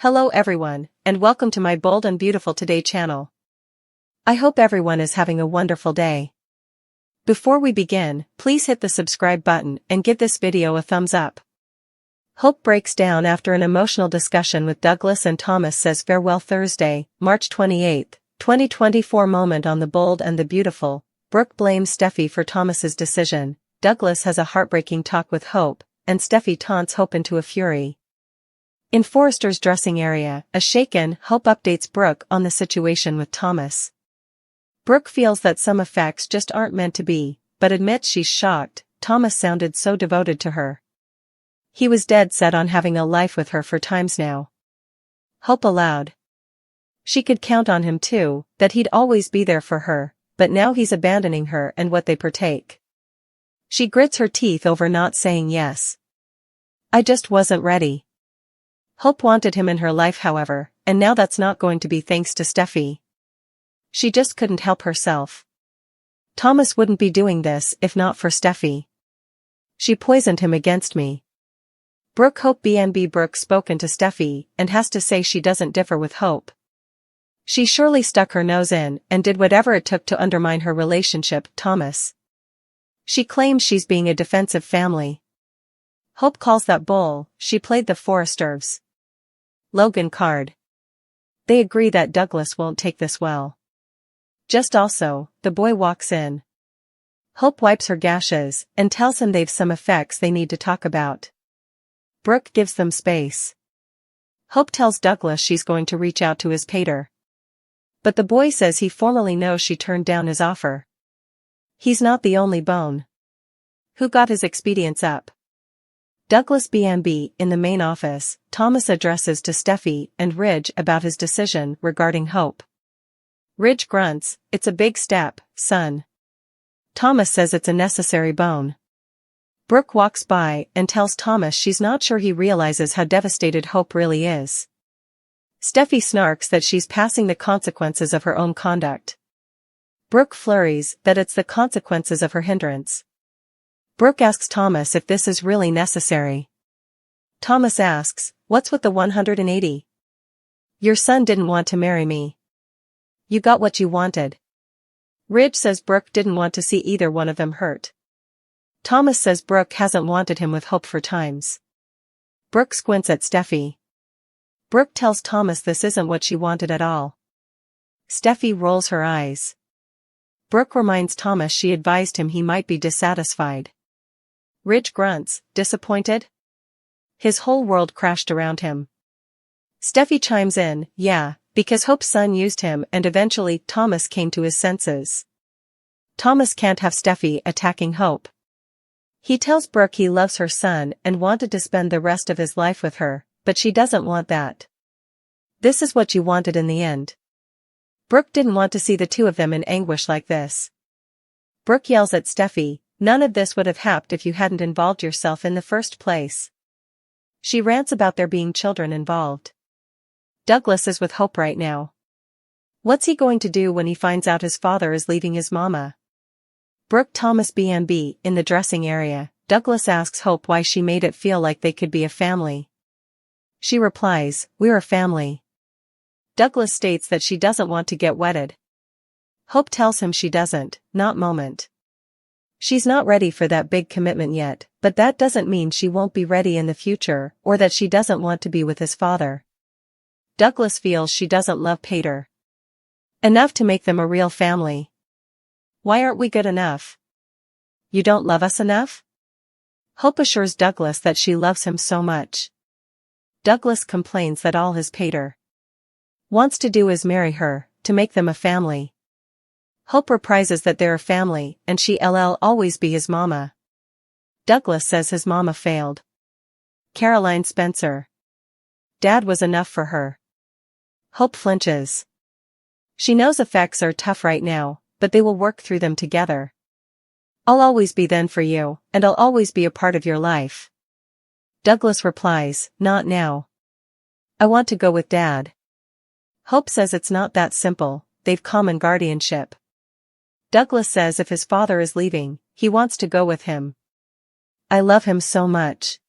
Hello everyone, and welcome to my Bold and Beautiful Today channel. I hope everyone is having a wonderful day. Before we begin, please hit the subscribe button and give this video a thumbs up. Hope breaks down after an emotional discussion with Douglas and Thomas says farewell. Thursday, March 28, 2024 moment on the Bold and the Beautiful. Brooke blames Steffi for Thomas's decision. Douglas has a heartbreaking talk with Hope, and Steffi taunts Hope into a fury. In Forrester's dressing area, a shaken Hope updates Brooke on the situation with Thomas. Brooke feels that some effects just aren't meant to be, but admits she's shocked. Thomas sounded so devoted to her. He was dead set on having a life with her for times now. Hope aloud. She could count on him too, that he'd always be there for her, but now he's abandoning her and what they partake. She grits her teeth over not saying yes. I just wasn't ready. Hope wanted him in her life however, and now that's not going to be thanks to Steffi. She just couldn't help herself. Thomas wouldn't be doing this if not for Steffi. She poisoned him against me. Brooke Hope BNB. Brooke spoken to Steffi and has to say she doesn't differ with Hope. She surely stuck her nose in and did whatever it took to undermine her relationship, Thomas. She claims she's being a defensive family. Hope calls that bull. She played the Forresters Logan card. They agree that Douglas won't take this well. Just also, the boy walks in. Hope wipes her gashes and tells him they've some effects they need to talk about. Brooke gives them space. Hope tells Douglas she's going to reach out to his pater. But the boy says he formally knows she turned down his offer. He's not the only bone. Who got his expedients up? Douglas BNB. In the main office, Thomas addresses to Steffi and Ridge about his decision regarding Hope. Ridge grunts, "It's a big step, son." Thomas says it's a necessary bone. Brooke walks by and tells Thomas she's not sure he realizes how devastated Hope really is. Steffi snarks that she's passing the consequences of her own conduct. Brooke flurries that it's the consequences of her hindrance. Brooke asks Thomas if this is really necessary. Thomas asks, "What's with the 180? Your son didn't want to marry me. You got what you wanted." Ridge says Brooke didn't want to see either one of them hurt. Thomas says Brooke hasn't wanted him with Hope for times. Brooke squints at Steffi. Brooke tells Thomas this isn't what she wanted at all. Steffi rolls her eyes. Brooke reminds Thomas she advised him he might be dissatisfied. Ridge grunts, disappointed? His whole world crashed around him. Steffi chimes in, "Yeah, because Hope's son used him and eventually Thomas came to his senses." Thomas can't have Steffi attacking Hope. He tells Brooke he loves her son and wanted to spend the rest of his life with her, but she doesn't want that. This is what you wanted in the end. Brooke didn't want to see the two of them in anguish like this. Brooke yells at Steffi, "None of this would have happened if you hadn't involved yourself in the first place." She rants about there being children involved. Douglas is with Hope right now. What's he going to do when he finds out his father is leaving his mama? Brooke Thomas BNB. In the dressing area, Douglas asks Hope why she made it feel like they could be a family. She replies, "We're a family." Douglas states that she doesn't want to get wedded. Hope tells him she doesn't, not moment. She's not ready for that big commitment yet, but that doesn't mean she won't be ready in the future or that she doesn't want to be with his father. Douglas feels she doesn't love Pater enough to make them a real family. Why aren't we good enough? You don't love us enough? Hope assures Douglas that she loves him so much. Douglas complains that all his Pater wants to do is marry her, to make them a family. Hope reprises that they're a family and she'll always be his mama. Douglas says his mama failed. Caroline Spencer. Dad was enough for her. Hope flinches. She knows effects are tough right now, but they will work through them together. "I'll always be then for you, and I'll always be a part of your life." Douglas replies, "Not now. I want to go with Dad." Hope says it's not that simple, they've common guardianship. Douglas says if his father is leaving, he wants to go with him. "I love him so much.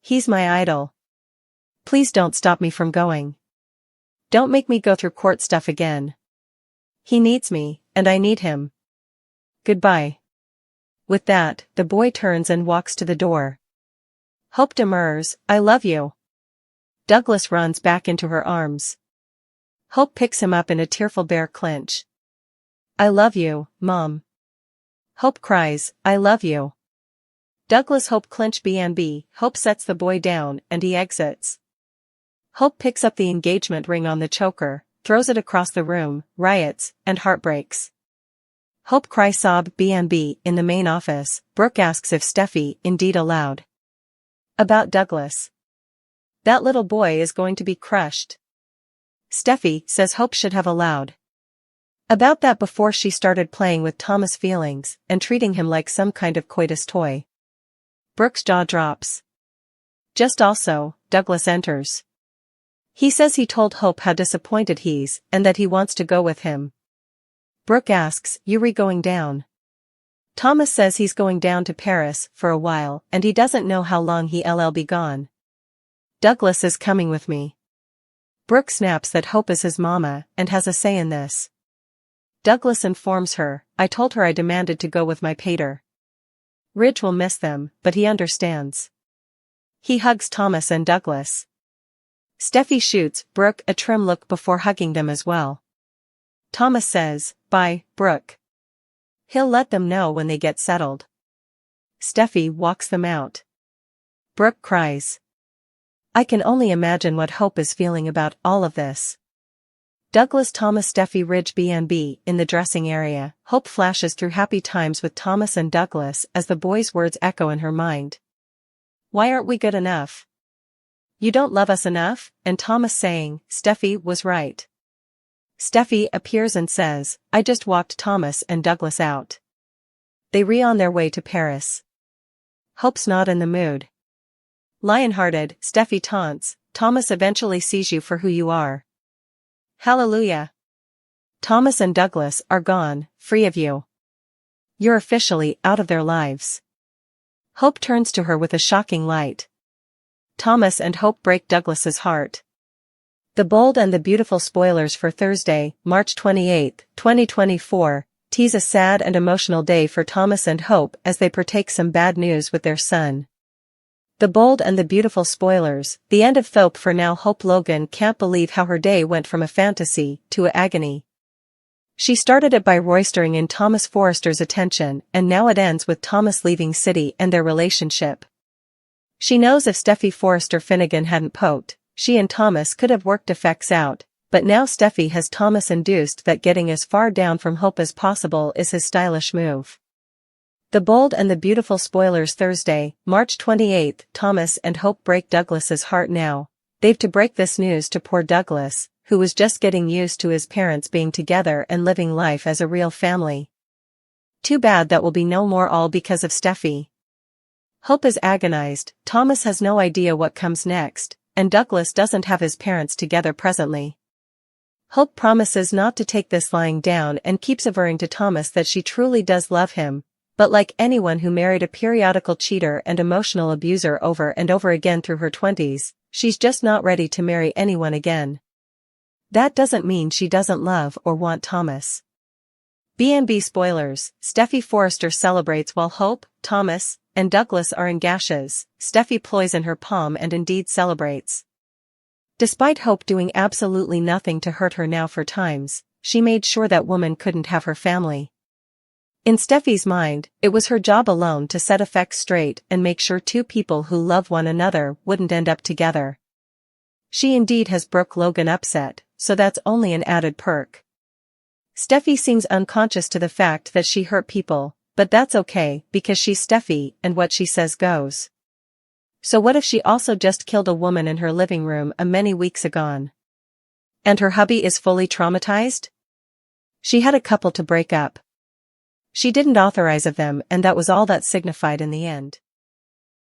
He's my idol." Please don't stop me from going. Don't make me go through court stuff again. He needs me, and I need him. Goodbye. With that, the boy turns and walks to the door. Hope demurs, I love you. Douglas runs back into her arms. Hope picks him up in a tearful bear clinch. I love you, Mom. Hope cries, I love you. Douglas Hope clinch B&B, Hope sets the boy down, and he exits. Hope picks up the engagement ring on the choker, throws it across the room, riots, and heartbreaks. Hope cry sob B&B in the main office. Brooke asks if Steffi indeed allowed. About Douglas. That little boy is going to be crushed. Steffi says Hope should have allowed. About that before she started playing with Thomas' feelings and treating him like some kind of coitus toy. Brooke's jaw drops. Just also, Douglas enters. He says he told Hope how disappointed he's and that he wants to go with him. Brooke asks, "You going down?" Thomas says he's going down to Paris for a while and he doesn't know how long he'll be gone. Douglas is coming with me. Brooke snaps that Hope is his mama and has a say in this. Douglas informs her, "I told her I demanded to go with my pater. Ridge will miss them, but he understands." He hugs Thomas and Douglas. Steffi shoots Brooke a trim look before hugging them as well. Thomas says, "Bye, Brooke. He'll let them know when they get settled." Steffi walks them out. Brooke cries. I can only imagine what Hope is feeling about all of this. Douglas Thomas Steffi Ridge B&B in the dressing area. Hope flashes through happy times with Thomas and Douglas as the boy's words echo in her mind. Why aren't we good enough? You don't love us enough? And Thomas saying, Steffi was right. Steffi appears and says, I just walked Thomas and Douglas out. They on their way to Paris. Hope's not in the mood. Lion-hearted, Steffi taunts, Thomas eventually sees you for who you are. Hallelujah. Thomas and Douglas are gone, free of you. You're officially out of their lives. Hope turns to her with a shocking light. Thomas and Hope break Douglas's heart. The Bold and the Beautiful spoilers for Thursday, March 28, 2024, tease a sad and emotional day for Thomas and Hope as they partake some bad news with their son. The Bold and the Beautiful spoilers, the end of Thope for now. Hope Logan can't believe how her day went from a fantasy to a agony. She started it by roistering in Thomas Forrester's attention and now it ends with Thomas leaving city and their relationship. She knows if Steffi Forrester Finnegan hadn't poked, she and Thomas could have worked effects out, but now Steffi has Thomas induced that getting as far down from Hope as possible is his stylish move. The Bold and the Beautiful spoilers Thursday, March 28, Thomas and Hope break Douglas's heart now. They've to break this news to poor Douglas, who was just getting used to his parents being together and living life as a real family. Too bad that will be no more, all because of Steffi. Hope is agonized, Thomas has no idea what comes next, and Douglas doesn't have his parents together presently. Hope promises not to take this lying down and keeps averring to Thomas that she truly does love him, but like anyone who married a periodical cheater and emotional abuser over and over again through her 20s, she's just not ready to marry anyone again. That doesn't mean she doesn't love or want Thomas. B&B spoilers, Steffi Forrester celebrates while Hope, Thomas, and Douglas are in gashes. Steffi ploys in her palm and indeed celebrates. Despite Hope doing absolutely nothing to hurt her now for times, she made sure that woman couldn't have her family. In Steffi's mind, it was her job alone to set effects straight and make sure two people who love one another wouldn't end up together. She indeed has Brooke Logan upset, so that's only an added perk. Steffi seems unconscious to the fact that she hurt people, but that's okay because she's Steffi and what she says goes. So what if she also just killed a woman in her living room many weeks ago? And her hubby is fully traumatized? She had a couple to break up. She didn't authorize of them and that was all that signified in the end.